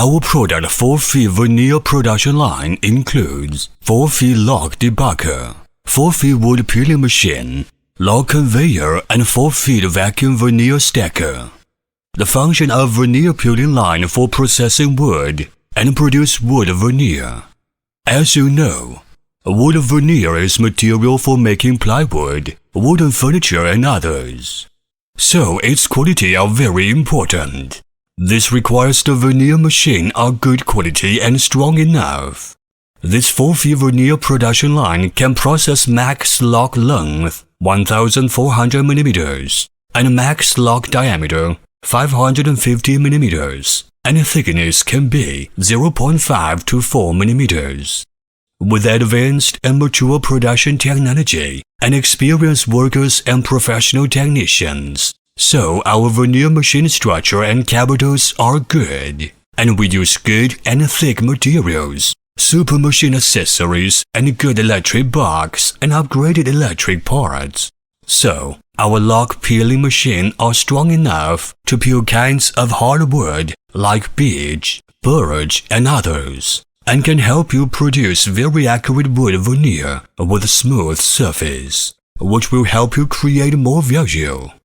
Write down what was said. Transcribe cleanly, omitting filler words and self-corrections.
Our product 4-feet veneer production line includes 4-feet log debugger, 4-feet wood peeling machine, log conveyor, and 4-feet vacuum veneer stacker. The function of veneer peeling line for processing wood and produce wood veneer. As you know, wood veneer is material for making plywood, wooden furniture, and others. So its quality are very important. This requires the veneer machine are good quality and strong enough. This 4-feet veneer production line can process max log length 1,400 mm and max log diameter 550 mm, and thickness can be 0.5 to 4 mm. With advanced and mature production technology and experienced workers and professional technicians, so our veneer machine structure and capitals are good, and we use good and thick materials, super machine accessories, and good electric box and upgraded electric parts. So, our log peeling machine are strong enough to peel kinds of hardwood like beech, birch, and others, and can help you produce very accurate wood veneer with a smooth surface, which will help you create more value.